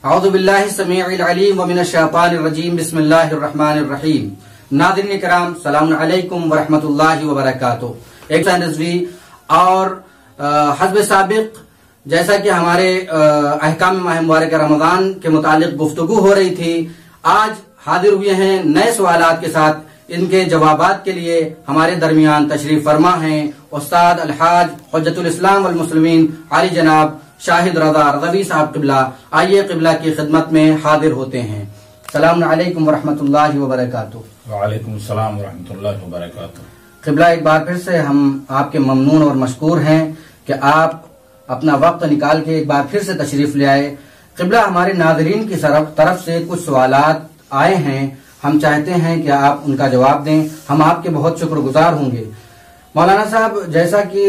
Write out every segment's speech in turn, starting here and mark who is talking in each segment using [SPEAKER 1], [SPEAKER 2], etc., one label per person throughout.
[SPEAKER 1] औज़ु बिल्लाहि समीउल अलीम व मिनश शैतानिर रजीम बिस्मिल्लाहिर रहमानिर रहीम। नाज़रीन किराम, सलाम अलैकुम व रहमतुल्लाहि व बरकातुहू। एक रिजवी और हज़्ब साबिक़ जैसा कि हमारे अहकाम माह मुबारक रमजान के मुतालिक गुफ्तगू हो रही थी, आज हाजिर हुए हैं नए सवालात के साथ। इनके जवाबात के लिए हमारे दरमियान तशरीफ फरमा हैं उस्ताद अलहाज हुज्जतुल इस्लाम वल मुस्लिमीन आली जनाब शाहिद रज़ा रज़वी साहब क़िबला। आइए क़िबला की खिदमत में हाजिर होते हैं। सलाम अलैकुम व रहमतुल्लाहि व बरकातुहू।
[SPEAKER 2] वालेकुम सलाम व रहमतुल्लाहि व बरकातुहू।
[SPEAKER 1] क़िबला, एक बार फिर से हम आपके ममनून और मशकूर हैं कि आप अपना वक्त निकाल के एक बार फिर से तशरीफ ले आए। क़िबला, हमारे नाज़रीन की तरफ से कुछ सवालात आए हैं, हम चाहते हैं कि आप उनका जवाब दें। हम आपके बहुत शुक्रगुजार होंगे। मौलाना साहब, जैसा कि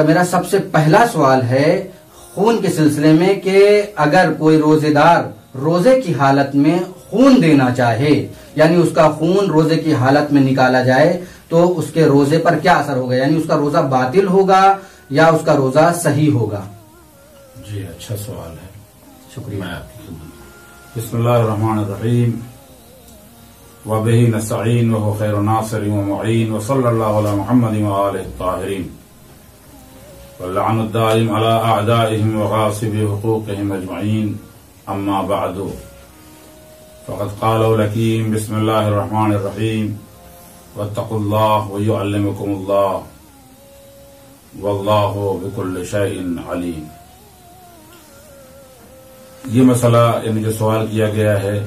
[SPEAKER 1] मेरा सबसे पहला सवाल है खून के सिलसिले में कि अगर कोई रोजेदार रोजे की हालत में खून देना चाहे, यानी उसका खून रोजे की हालत में निकाला जाए, तो उसके रोजे पर क्या असर होगा? यानी उसका रोजा बातिल होगा या उसका रोजा सही होगा?
[SPEAKER 2] जी, अच्छा सवाल है,
[SPEAKER 1] शुक्रिया।
[SPEAKER 2] मैं आपकी खिदमत। बिस्मिल्लाहिर्रहमानिर्रहीम व बिही नस्तईन व हुवा खैरुन नासिरिन व मुईन व सल्लल्लाहु अला मुहम्मदिन व आलिहि ताहिरीन व लअनुद दाइम अला अअदाइहिम व गासिबि हुकूकिहिम अजमईन। अम्मा बअदु फ़क़द क़ालल हकीम बिस्मिल्लाहिर्रहमानिर्रहीम वत्तक़ुल्लाह व युअल्लिमुकुमुल्लाह वल्लाहु बिकुल्लि शैइन अलीम। ये मसला, यानी जो सवाल किया गया है,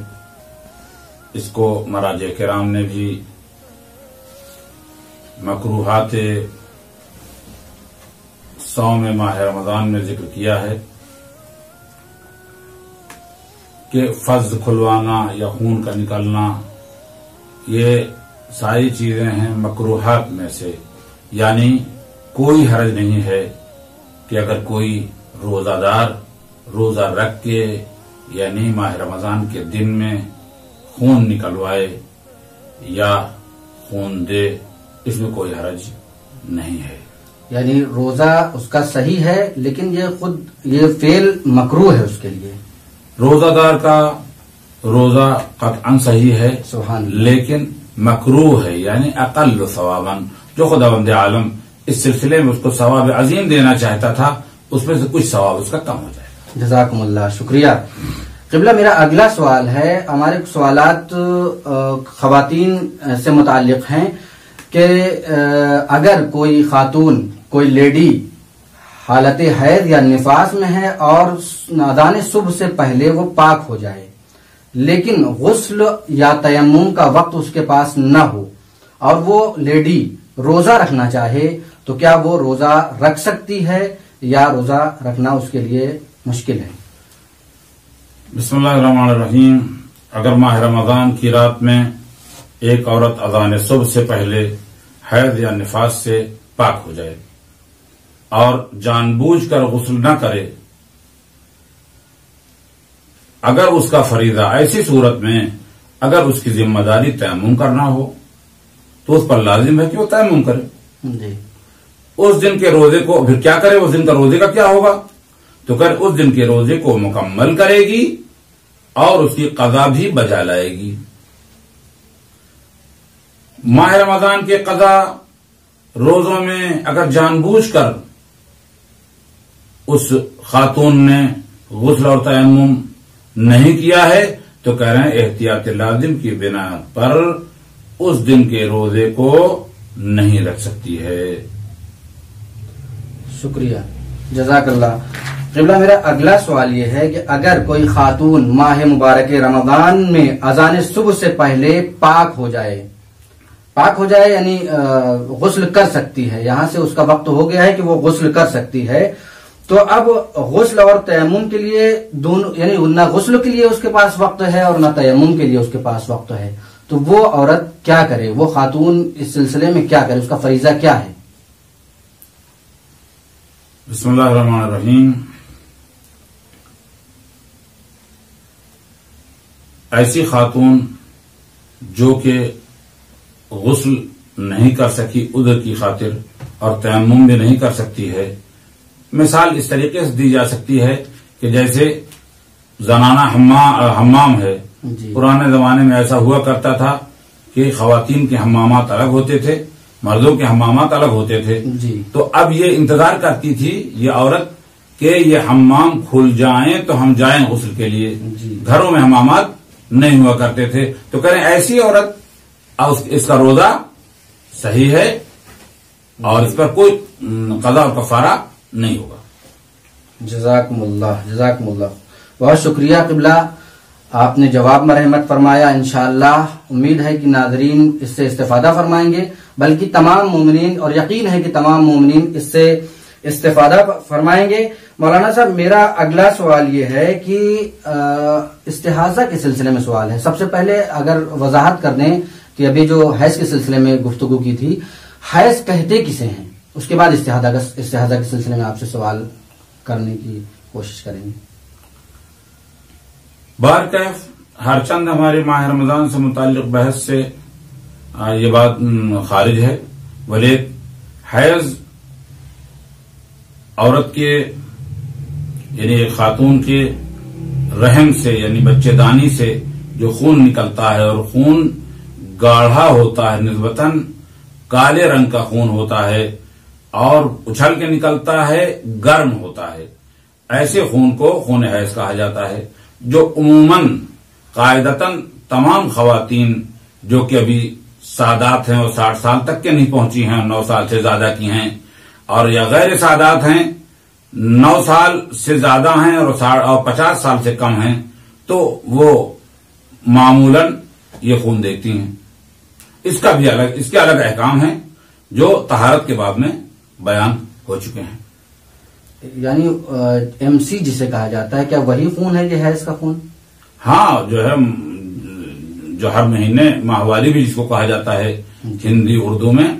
[SPEAKER 2] इसको मराजे किराम ने भी मकरूहात सौम माह रमजान में जिक्र किया है कि फर्ज खुलवाना या खून का निकलना, ये सारी चीजें हैं मकरूहात में से। यानी कोई हर्ज नहीं है कि अगर कोई रोजादार रोजा रख के यानी माह रमजान के दिन में खून निकलवाए या खून दे, इसमें कोई हर्ज नहीं है।
[SPEAKER 1] यानी रोजा उसका सही है, लेकिन ये फेल मकरूह है उसके लिए।
[SPEAKER 2] रोजादार का रोजा कतअन सही है, लेकिन मकरूह है, यानी अक़ल्ल सवाबन। जो खुदावंद आलम इस सिलसिले में उसको सवाब अजीम देना चाहता था, उसमें से कुछ सवाब उसका कम हो जाएगा।
[SPEAKER 1] जज़ाकुमुल्लाह, शुक्रिया। क़िबला, मेरा अगला सवाल है, हमारे सवालात ख़वातीन से मुताल्लिक़ हैं कि अगर कोई खातून, कोई लेडी हालत हैज़ या निफास में है और अज़ान सुबह से पहले वो पाक हो जाए, लेकिन गुस्ल या तयम्मुम का वक्त उसके पास न हो और वो लेडी रोजा रखना चाहे, तो क्या वो रोजा रख सकती है या रोजा रखना उसके लिए मुश्किल है?
[SPEAKER 2] बिस्मिल्लाहिर्रहमानिर्रहीम। अगर माह रमजान की रात में एक औरत अज़ान सुबह से पहले हैज या निफास से पाक हो जाए और जानबूझकर गुस्ल न करे, अगर उसका फरीजा, ऐसी सूरत में अगर उसकी जिम्मेदारी तयम्मुम करना हो तो उस पर लाजिम है कि वो तयम्मुम करे।
[SPEAKER 1] जी।
[SPEAKER 2] उस दिन के रोजे को फिर क्या करे? उस दिन का रोजे का क्या होगा? तो कर उस दिन के रोजे को मुकम्मल करेगी और उसकी कज़ा भी बजा लाएगी। माह रमजान के कज़ा रोजों में अगर जानबूझकर उस खातून ने गुस्ल और तयम्मुम नहीं किया है, तो कह रहे हैं एहतियात लाजिम की बिना पर उस दिन के रोजे को नहीं रख सकती है।
[SPEAKER 1] शुक्रिया, जज़ाकल्लाह। क़िबला, मेरा अगला सवाल यह है कि अगर कोई खातून माह मुबारक रमजान में अज़ान सुबह से पहले पाक हो जाए यानी गुस्ल कर सकती है, यहां से उसका वक्त हो गया है कि वो गुस्ल कर सकती है, तो अब गुस्ल और तयम्मुम के लिए दोनों, यानी न गुस्ल के लिए उसके पास वक्त है और न तयम्मुम के लिए उसके पास वक्त है, तो वो औरत क्या करे? वो खातून इस सिलसिले में क्या करे? उसका फरीजा क्या है?
[SPEAKER 2] बिस्मिल्लाहिर्रहमानिर्रहीम। ऐसी खातून जो कि गुस्ल नहीं कर सकी उज़्र की खातिर और तयम्मुम भी नहीं कर सकती है, मिसाल इस तरीके से दी जा सकती है कि जैसे जनाना हम्माम है।
[SPEAKER 1] जी।
[SPEAKER 2] पुराने जमाने में ऐसा हुआ करता था कि खवातीन के हम्मामात अलग होते थे, मर्दों के हम्मामात अलग होते थे।
[SPEAKER 1] जी।
[SPEAKER 2] तो अब ये इंतजार करती थी ये औरत कि ये हम्माम खुल जाएं तो हम जाएं गुस्ल के लिए।
[SPEAKER 1] जी।
[SPEAKER 2] घरों में हम्मामात नहीं हुआ करते थे। तो कह रहे हैं ऐसी औरत इसका रोजा सही है और इस पर कोई कज़ा और कफारा नहीं होगा।
[SPEAKER 1] जज़ाकुमुल्लाह, जज़ाकुमुल्लाह, बहुत शुक्रिया क़िबला, आपने जवाब में रहमत फरमाया। इंशाअल्लाह उम्मीद है कि नाज़रीन इससे इस्तेफादा फरमाएंगे, बल्कि तमाम मोमिनीन, और यकीन है कि तमाम मोमिनीन इससे इस्तेफादा फरमाएंगे। मौलाना साहब, मेरा अगला सवाल ये है कि इस्तिहाज़ा के सिलसिले में सवाल है। सबसे पहले अगर वजाहत कर दें कि अभी जो हैज़ के सिलसिले में गुफ्तगू की थी, हैज़ कहते किसे हैं, उसके बाद इस्तिहाज़ा के सिलसिले में आपसे सवाल करने की कोशिश करेंगे।
[SPEAKER 2] बारकैफ हर चंद हमारे माह रमजान से मुताल्लिक बहस से ये बात खारिज है। वले हैज औरत के यानी एक खातून के रहम से यानी बच्चेदानी से जो खून निकलता है, और खून गाढ़ा होता है, निस्बतन काले रंग का खून होता है और उछल के निकलता है, गर्म होता है, ऐसे खून को खून हैज कहा जाता है। जो उमूमन कायदतन तमाम खवातीन जो कि अभी सादात हैं और 60 साल तक के नहीं पहुंची हैं, 9 साल से ज्यादा की हैं, और या गैर सादात हैं 9 साल से ज्यादा हैं और 50 साल से कम हैं, तो वो मामूलन ये खून देखती हैं। इसके अलग अहकाम हैं जो तहारत के बाब में बयान हो चुके हैं।
[SPEAKER 1] यानी एमसी जिसे कहा जाता है, क्या वही खून है ये हैज का खून?
[SPEAKER 2] हाँ, जो है जो हर महीने माहवारी भी जिसको कहा जाता है हिंदी उर्दू में,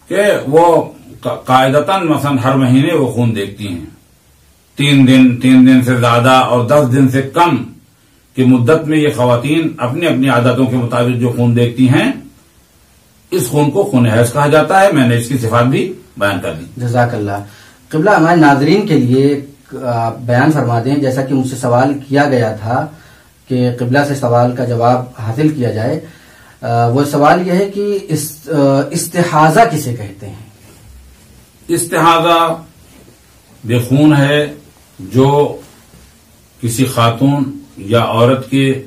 [SPEAKER 2] कि वो कायदतन मसलन हर महीने वो खून देखती हैं। 3 दिन से ज्यादा और 10 दिन से कम की मुद्दत में ये खवातीन अपनी अपनी आदतों के मुताबिक जो खून देखती हैं, इस खून को खून हैज कहा जाता है। मैंने इसकी सिफात भी बयान कर दी।
[SPEAKER 1] जज़ाकल्लाह। क़िबला, हमारे नाज़रीन के लिए बयान फरमा दें, जैसा कि मुझसे सवाल किया गया था कि क़िबला से सवाल का जवाब हासिल किया जाए। वो सवाल यह है कि इस्तिहाज़ा किसे कहते हैं?
[SPEAKER 2] इस्तिहाज़ा बेखून है जो किसी खातून या औरत के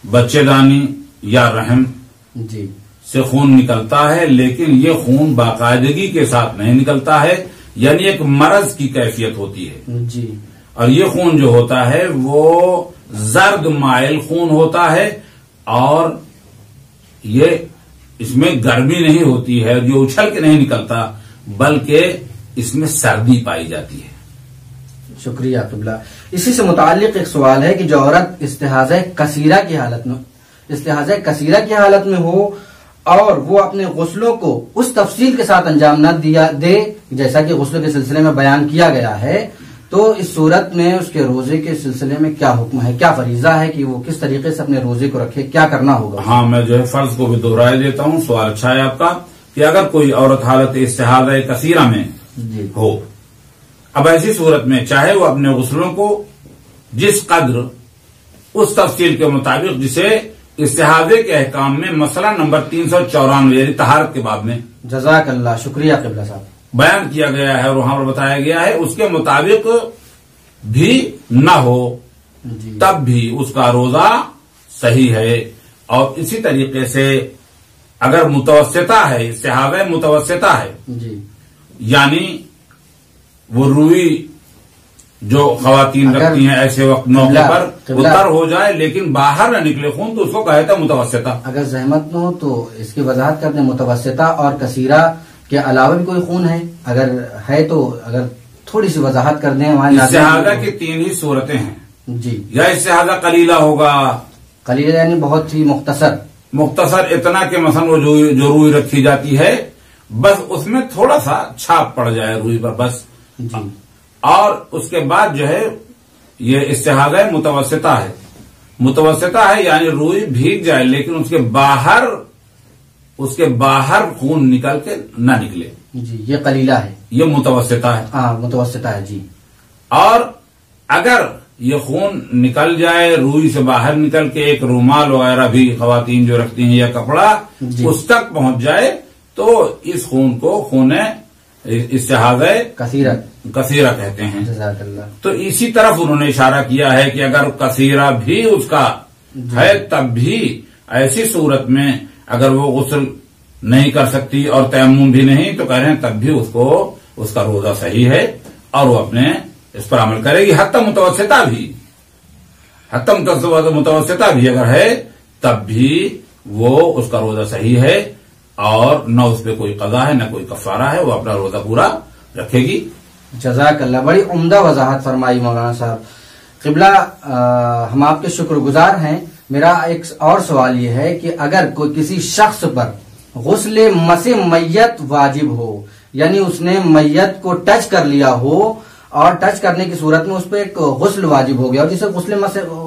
[SPEAKER 2] बच्चेदानी या रहम
[SPEAKER 1] जी
[SPEAKER 2] से खून निकलता है, लेकिन ये खून बाकायदगी के साथ नहीं निकलता है, यानी एक मरज की कैफियत होती है
[SPEAKER 1] जी।
[SPEAKER 2] और ये खून जो होता है वो जर्द माइल खून होता है, और ये इसमें गर्मी नहीं होती है, जो उछल के नहीं निकलता, बल्कि इसमें सर्दी पाई जाती है।
[SPEAKER 1] शुक्रिया क़िबला। इसी से मुताल्लिक एक सवाल है कि जो औरत इस्तिहाज़ा कसीरा की हालत में हो और वो अपने गुस्लों को उस तफसील के साथ अंजाम न दे जैसा कि गुस्लों के सिलसिले में बयान किया गया है, तो इस सूरत में उसके रोजे के सिलसिले में क्या हुक्म है, क्या फरीजा है कि वो किस तरीके से अपने रोजे को रखे, क्या करना होगा?
[SPEAKER 2] हाँ, मैं जो है फर्ज को भी दोहराए देता हूँ। सवाल अच्छा है आपका कि अगर कोई औरत हालत इस्तिहाज़ा कसीरा में हो, अब ऐसी सूरत में चाहे वो अपने गुस्लों को जिस कद्र उस तफसील के मुताबिक जिसे इस्तिहाज़े के अहकाम में मसला नंबर 394 यानी तहारत के बाब में
[SPEAKER 1] जज़ाकल्लाह, शुक्रिया क़िबला साहब,
[SPEAKER 2] बयान किया गया है और वहां पर बताया गया है, उसके मुताबिक भी न हो तब भी उसका रोजा सही है। और इसी तरीके से अगर मुतवस्सिता है, इस्तिहाज़ा मुतवस्सिता है
[SPEAKER 1] जी,
[SPEAKER 2] यानी वो रूई जो खवातीन रखती हैं ऐसे वक्त मौके पर उतर हो जाए लेकिन बाहर न निकले खून, तो उसको कहते हैं मुतवस्सिता।
[SPEAKER 1] अगर जहमत न हो तो इसकी वजाहत करते हैं। मुतवस्सिता और कसीरा के अलावा भी कोई खून है? अगर है तो अगर थोड़ी सी वजाहत कर दें।
[SPEAKER 2] इस्तिहाज़ा की 3 ही सूरतें हैं
[SPEAKER 1] जी।
[SPEAKER 2] या इस्तिहाज़ा कलीला होगा,
[SPEAKER 1] कलीला यानी बहुत ही मुख्तसर
[SPEAKER 2] इतना के मसन वो जो रूई रखी जाती है, बस उसमें थोड़ा सा छाप पड़ जाए रूई पर बस
[SPEAKER 1] जी।
[SPEAKER 2] और उसके बाद जो है ये इस्तिहाज़ा मुतवस्सिता है यानी रूई भीग जाए लेकिन उसके बाहर खून निकल के न निकले
[SPEAKER 1] जी, ये कलीला है,
[SPEAKER 2] ये मुतवस्सिता है।
[SPEAKER 1] हाँ, मुतवस्सिता है जी।
[SPEAKER 2] और अगर ये खून निकल जाए, रुई से बाहर निकल के एक रूमाल वगैरह भी खवातीन जो रखती हैं या कपड़ा उस तक पहुंच जाए तो इस खून को खून इस्तेहाज़े कसीरा कहते हैं। तो इसी तरफ उन्होंने इशारा किया है कि अगर कसीरा भी उसका है तब भी ऐसी सूरत में अगर वो गुस्ल नहीं कर सकती और तयम्मुम भी नहीं तो कह रहे हैं तब भी उसको उसका रोजा सही है और वो अपने इस पर अमल करेगी। हत्ता मुतवस्सिता भी अगर है तब भी वो उसका रोजा सही है और न उस पर कोई कज़ा है न कोई कफारा है, वो अपना रोजा पूरा रखेगी।
[SPEAKER 1] जज़ाकल्लाह, बड़ी उम्दा वजाहत फरमाई मौलाना साहब। क़िबला हम आपके शुक्रगुजार हैं। मेरा एक और सवाल ये है कि अगर कोई किसी शख्स पर गुस्ल मसे मैयत वाजिब हो, यानी उसने मैयत को टच कर लिया हो और टच करने की सूरत में उस पर एक गुस्ल वाजिब हो गया और जिसे गुस्ल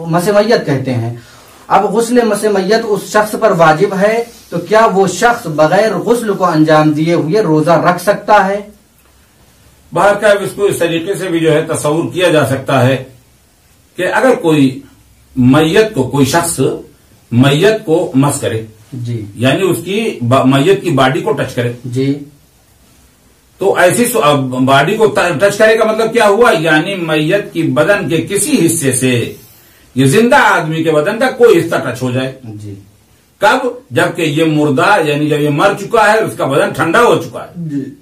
[SPEAKER 1] मसे मैयत कहते हैं, अब गुस्ल मसे मैयत उस शख्स पर वाजिब है तो क्या वो शख्स बगैर गुस्ल को अंजाम दिए हुए रोजा रख सकता है?
[SPEAKER 2] बाहर का इसको इस तरीके से भी जो है तस्वुर किया जा सकता है कि अगर कोई मैयत को, कोई शख्स मैयत को मस करे
[SPEAKER 1] जी,
[SPEAKER 2] यानी उसकी मैयत की बॉडी को टच करे
[SPEAKER 1] जी,
[SPEAKER 2] तो ऐसी बॉडी को टच करे का मतलब क्या हुआ, यानी मैयत की बदन के किसी हिस्से से ये जिंदा आदमी के बदन का कोई हिस्सा टच हो जाए
[SPEAKER 1] जी,
[SPEAKER 2] कब, जबकि ये मुर्दा यानी जब ये मर चुका है उसका बदन ठंडा हो चुका है
[SPEAKER 1] जी,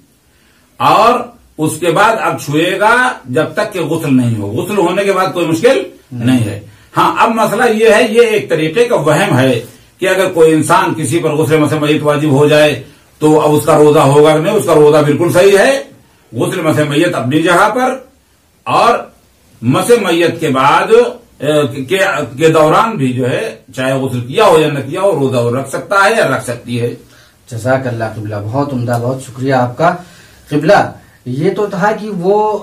[SPEAKER 2] और उसके बाद अब छुएगा जब तक कि गुस्ल नहीं हो। गुस्ल होने के बाद कोई मुश्किल नहीं है। हाँ, अब मसला ये है, ये एक तरीके का वहम है कि अगर कोई इंसान किसी पर गुस्ल मसे मैयत वाजिब हो जाए तो अब उसका रोजा होगा नहीं, उसका रोजा बिल्कुल सही है। गुस्ल मसे मैयत अपनी जगह पर और मसे मैयत के बाद के दौरान भी जो है चाहे गुस्ल किया हो या न किया हो रोजा वो रख सकता है या रख सकती है।
[SPEAKER 1] जज़ाकल्लाह क़िबला, बहुत उम्दा, बहुत शुक्रिया आपका। क़िबला, ये तो था कि वो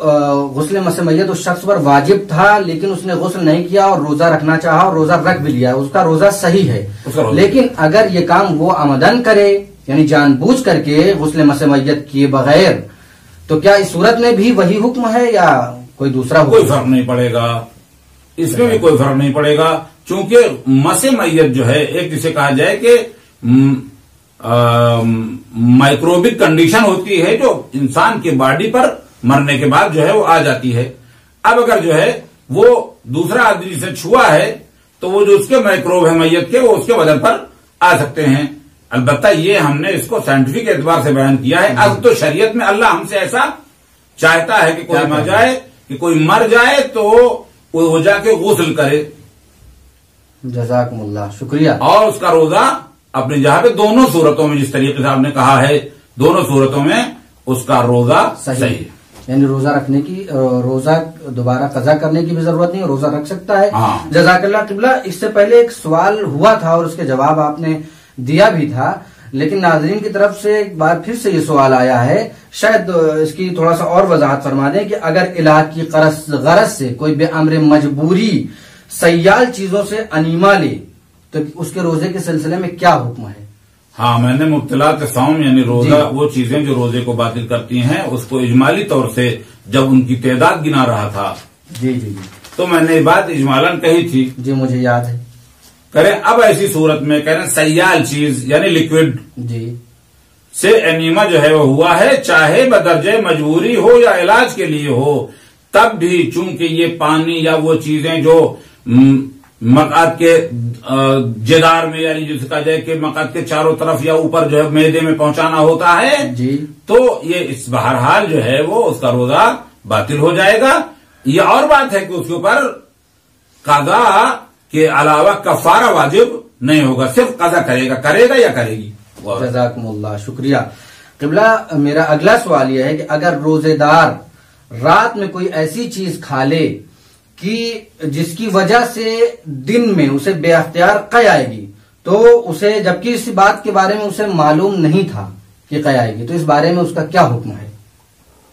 [SPEAKER 1] गुस्ल मसे मैयत उस शख्स पर वाजिब था लेकिन उसने गुस्ल नहीं किया और रोजा रखना चाहा और रोजा रख भी लिया, उसका रोजा सही है। लेकिन अगर ये काम वो आमदन करे यानी जानबूझ करके गुस्ल मसे मैयत किए बगैर, तो क्या इस सूरत में भी वही हुक्म है या कोई दूसरा हुक्म?
[SPEAKER 2] कोई फर्क नहीं पड़ेगा, इसमें भी कोई फर्क नहीं पड़ेगा, क्योंकि मसे मैयत जो है एक जिसे कहा जाए कि माइक्रोबिक कंडीशन होती है जो इंसान की बॉडी पर मरने के बाद जो है वो आ जाती है। अब अगर जो है वो दूसरा आदमी से छुआ है तो वो जो उसके माइक्रोब है मैयत के वो उसके बदन पर आ सकते हैं। अलबत्ता ये हमने इसको साइंटिफिक एतबार से बयान किया है। अब तो शरीयत में अल्लाह हमसे ऐसा चाहता है कि कोई मर जाए, कि कोई मर जाए तो वो जाके गुस्ल करे।
[SPEAKER 1] जज़ाकुमुल्लाह, शुक्रिया।
[SPEAKER 2] और उसका रोजा अपनी जगह पे दोनों सूरतों में जिस तरीके से आपने कहा है, दोनों सूरतों में उसका रोजा सही है।
[SPEAKER 1] यानी रोजा रखने की, रोजा दोबारा कज़ा करने की भी जरूरत नहीं, रोजा रख सकता है।
[SPEAKER 2] हाँ।
[SPEAKER 1] जज़ाकल्लाह क़िबला, इससे पहले एक सवाल हुआ था और उसके जवाब आपने दिया भी था, लेकिन नाज़रीन की तरफ से एक बार फिर से ये सवाल आया है, शायद इसकी थोड़ा सा और वजाहत फरमा दें कि अगर इलाज की गरज से कोई बेअमर मजबूरी सयाल चीजों से अनीमा ले तो उसके रोजे के सिलसिले में क्या हुक्म है?
[SPEAKER 2] हाँ, मैंने मुब्तलात सौम यानी रोजा, वो चीजें जो रोजे को बातिल करती हैं उसको इजमाली तौर से जब उनकी तादाद गिना रहा था
[SPEAKER 1] जी जी जी,
[SPEAKER 2] तो मैंने ये बात इजमालन कही थी।
[SPEAKER 1] जी मुझे याद है।
[SPEAKER 2] करें अब ऐसी सूरत में करें सयाल चीज यानी लिक्विड
[SPEAKER 1] जी
[SPEAKER 2] से एनीमा जो है वो हुआ है, चाहे बदर्जे मजबूरी हो या इलाज के लिए हो, तब भी चूंकि ये पानी या वो चीजें जो मकात के जेदार में यानी जिसे कहा जाए कि मकात के चारों तरफ या ऊपर जो है मैदे में पहुंचाना होता है
[SPEAKER 1] जी,
[SPEAKER 2] तो ये इस बहरहाल जो है वो उसका रोजा बातिल हो जाएगा। ये और बात है कि उसके ऊपर कज़ा के अलावा कफारा वाजिब नहीं होगा, सिर्फ कज़ा करेगा या करेगी।
[SPEAKER 1] जज़ाकुमुल्लाह, शुक्रिया। क़िबला, मेरा अगला सवाल यह है कि अगर रोजेदार रात में कोई ऐसी चीज खा ले कि जिसकी वजह से दिन में उसे बेअख्तियार क़य आएगी, तो उसे, जबकि इस बात के बारे में उसे मालूम नहीं था कि क़य आएगी, तो इस बारे में उसका क्या हुक्म है?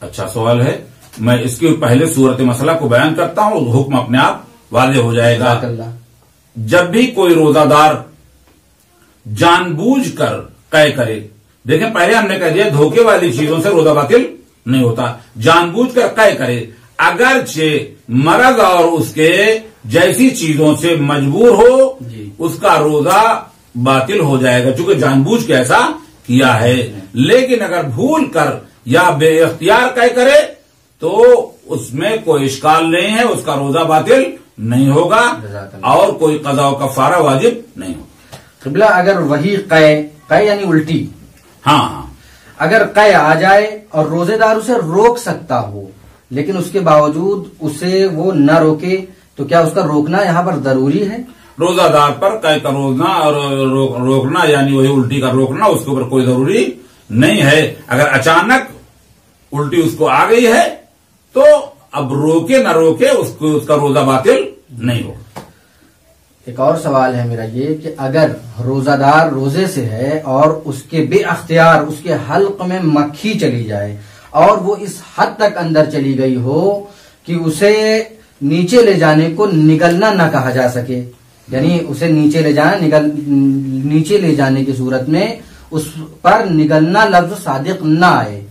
[SPEAKER 2] अच्छा सवाल है। मैं इसके पहले सूरत मसला को बयान करता हूं, हुक्म अपने आप वाज़ेह हो जाएगा। जब भी कोई रोजादार जानबूझकर क़य करे, देखें पहले हमने कह दिया धोखे वाली चीजों से रोजा बातिल नहीं होता, जानबूझकर क़य करे। अगरचे मर्द और उसके जैसी चीजों से मजबूर हो
[SPEAKER 1] जी।
[SPEAKER 2] उसका रोजा बातिल हो जाएगा, चूंकि जानबूझ के ऐसा किया है। लेकिन अगर भूल कर या बेइख्तियार तय करे तो उसमें कोई इश्काल नहीं है, उसका रोजा बातिल नहीं होगा और कोई कज़ा व कफ़ारा वाजिब नहीं होगा।
[SPEAKER 1] क़िबला अगर वही क़य यानी उल्टी,
[SPEAKER 2] हाँ,
[SPEAKER 1] अगर क़य आ जाए और रोजेदार उसे रोक सकता हो लेकिन उसके बावजूद उसे वो न रोके, तो क्या उसका रोकना यहाँ पर जरूरी है?
[SPEAKER 2] रोजादार पर क़य का रोकना और रोकना यानी वही उल्टी का रोकना उसके ऊपर कोई जरूरी नहीं है। अगर अचानक उल्टी उसको आ गई है तो अब रोके न रोके उसका रोजा बातिल नहीं होगा।
[SPEAKER 1] एक और सवाल है मेरा ये कि अगर रोजादार रोजे से है और उसके बेअख्तियार उसके हल्क में मक्खी चली जाए और वो इस हद तक अंदर चली गई हो कि उसे नीचे ले जाने को निगलना न कहा जा सके, यानी उसे नीचे ले जाना नीचे ले जाने की सूरत में उस पर निगलना लफ्ज सादिक न आए,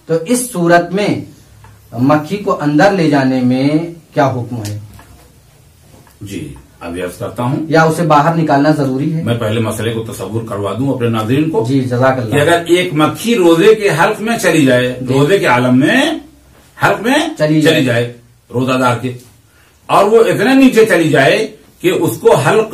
[SPEAKER 1] तो इस सूरत में मक्खी को अंदर ले जाने में क्या हुक्म है?
[SPEAKER 2] जी, अभी अर्ज करता हूँ।
[SPEAKER 1] या उसे बाहर निकालना जरूरी है?
[SPEAKER 2] मैं पहले मसले को तसव्वुर करवा दूं अपने नाज़रीन को।
[SPEAKER 1] जी, जज़ाकल्लाह।
[SPEAKER 2] कि अगर एक मक्खी रोजे के हल्क में चली जाए, रोजे के आलम में हल्क में चली जाए रोजादार के, और वो इतने नीचे चली जाए कि उसको हल्क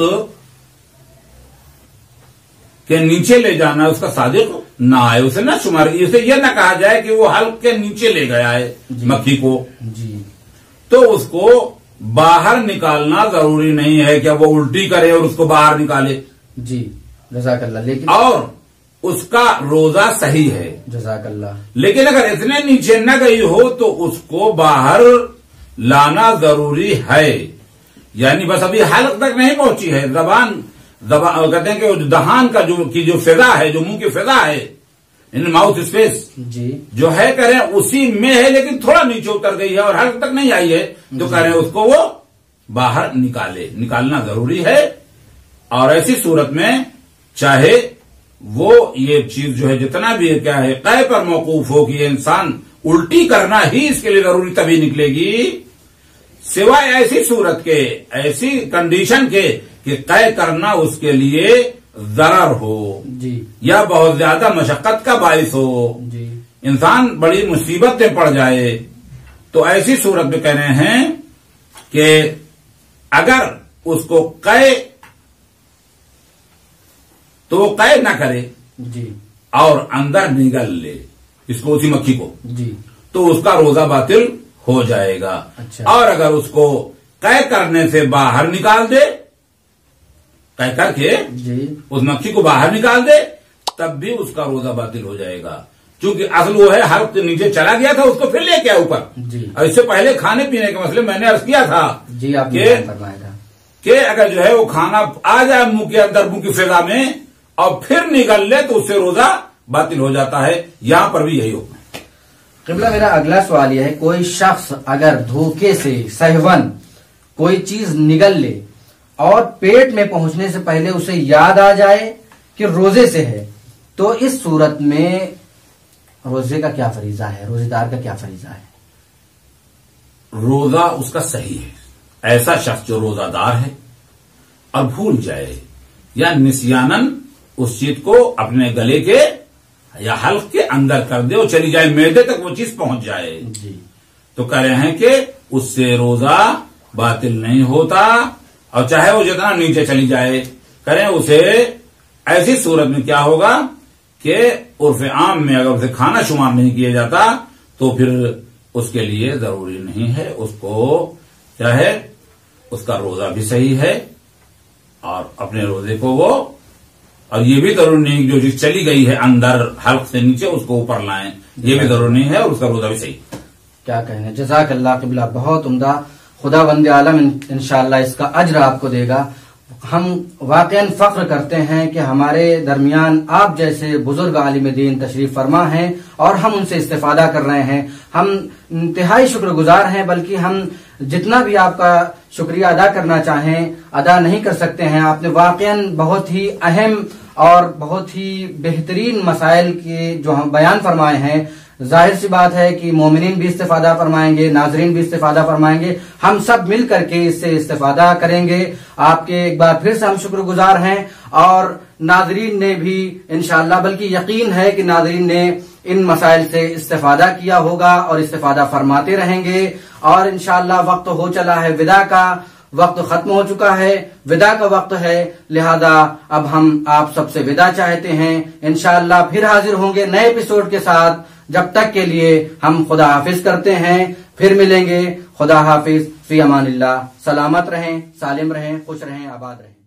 [SPEAKER 2] के नीचे ले जाना उसका सादिक ना आए, उसे न शुमार, उसे यह न कहा जाए कि वो हल्क के नीचे ले गया है मक्खी को
[SPEAKER 1] जी,
[SPEAKER 2] तो उसको बाहर निकालना जरूरी नहीं है कि वो उल्टी करे और उसको बाहर निकाले।
[SPEAKER 1] जी, जज़ाकल्लाह। लेकिन
[SPEAKER 2] और उसका रोजा सही है,
[SPEAKER 1] जज़ाकल्लाह।
[SPEAKER 2] लेकिन अगर इतने नीचे न गई हो तो उसको बाहर लाना जरूरी है, यानी बस अभी हल्क तक नहीं पहुंची है, जबान कहते हैं कि दहान का जो फिजा है, जो मुंह की फिजा है, इन माउथ स्पेस
[SPEAKER 1] जी,
[SPEAKER 2] जो है कह रहे हैं उसी में है, लेकिन थोड़ा नीचे उतर गई है और हल्क तक नहीं आई है, तो कह रहे हैं उसको वो बाहर निकालना जरूरी है। और ऐसी सूरत में चाहे वो ये चीज जो है जितना भी है क्या है क़य पर मौकूफ हो कि ये इंसान उल्टी करना ही इसके लिए जरूरी तभी निकलेगी, सिवाय ऐसी सूरत के, ऐसी कंडीशन के कि क़य करना उसके लिए जरर हो
[SPEAKER 1] जी,
[SPEAKER 2] या बहुत ज्यादा मशक्कत का बाइस हो,
[SPEAKER 1] जी,
[SPEAKER 2] इंसान बड़ी मुसीबत में पड़ जाए, तो ऐसी सूरत में कह रहे हैं कि अगर उसको क़य तो वो क़य न करे
[SPEAKER 1] जी,
[SPEAKER 2] और अंदर निगल ले इसको, उसी मक्खी को,
[SPEAKER 1] जी,
[SPEAKER 2] तो उसका रोजा बातिल हो जाएगा।
[SPEAKER 1] अच्छा।
[SPEAKER 2] और अगर उसको क़य करने से बाहर निकाल दे, क़य करके
[SPEAKER 1] जी,
[SPEAKER 2] उस मक्खी को बाहर निकाल दे, तब भी उसका रोजा बातिल हो जाएगा, क्योंकि असल वो है हल्क नीचे चला गया था, उसको फिर लेके आया ऊपर।
[SPEAKER 1] जी,
[SPEAKER 2] और इससे पहले खाने पीने के मसले मैंने अर्ज किया था
[SPEAKER 1] जी, आपने बयान फरमाया था
[SPEAKER 2] कि अगर जो है वो खाना आ जाए मुंह के अंदर, मुंह की फिजा में, और फिर निकल ले तो उससे रोजा बातिल हो जाता है। यहां पर भी यही हुक्म है।
[SPEAKER 1] क़िबला मेरा अगला सवाल यह है, कोई शख्स अगर धोखे से सहवन कोई चीज निगल ले और पेट में पहुंचने से पहले उसे याद आ जाए कि रोजे से है, तो इस सूरत में रोजे का क्या फरीजा है, रोजेदार का क्या फरीजा है?
[SPEAKER 2] रोजा उसका सही है। ऐसा शख्स जो रोजादार है और भूल जाए या निस्यानन उस चीज को अपने गले के या हल्क के अंदर कर दे और चली जाए, मैदे तक वो चीज पहुंच जाए,
[SPEAKER 1] जी,
[SPEAKER 2] तो कह रहे हैं कि उससे रोजा बातिल नहीं होता, और चाहे वो जितना नीचे चली जाए, करें उसे ऐसी सूरत में क्या होगा कि उर्फ आम में अगर उसे खाना शुमार नहीं किया जाता तो फिर उसके लिए जरूरी नहीं है, उसको क्या है उसका रोजा भी सही है और अपने रोजे को वो, और ये भी जरूरी नहीं जो चीज चली गई है अंदर हल्क से नीचे उसको ऊपर लाएं, ये भी जरूरी नहीं है, और उसका रोजा भी सही।
[SPEAKER 1] क्या कहने, जज़ाकल्लाह क़िबला, बहुत उम्दा। खुदा बंदे आलम इंशाअल्लाह इसका अज्र आपको देगा। हम वाकईन फख्र करते हैं कि हमारे दरमियान आप जैसे बुजुर्ग आलिम दीन तशरीफ फरमा हैं और हम उनसे इस्तेफादा कर रहे हैं। हम इंतहाई शुक्रगुजार हैं, बल्कि हम जितना भी आपका शुक्रिया अदा करना चाहें अदा नहीं कर सकते हैं। आपने वाकईन बहुत ही अहम और बहुत ही बेहतरीन मसाइल के जो हम बयान फरमाए हैं, जाहिर सी बात है कि मोमिनीन भी इस्तेफादा फरमाएंगे, नाजरीन भी इस्तेफादा फरमाएंगे, हम सब मिल करके इससे इस्तेफादा करेंगे। आपके एक बार फिर से हम शुक्रगुजार हैं और नाजरीन ने भी इंशाअल्लाह, बल्कि यकीन है कि नाजरीन ने इन मसाइल से इस्तेफादा किया होगा और इस्तेफादा फरमाते रहेंगे। और इंशाअल्लाह वक्त हो चला है विदा का, वक्त खत्म हो चुका है, विदा का वक्त है, लिहाजा अब हम आप सबसे विदा चाहते हैं। इंशाअल्लाह फिर हाजिर होंगे नए एपिसोड के साथ। जब तक के लिए हम खुदा हाफिज करते हैं, फिर मिलेंगे। खुदा हाफिज, फी अमानिल्लाह। सलामत रहें, सालिम रहें, खुश रहें, आबाद रहें।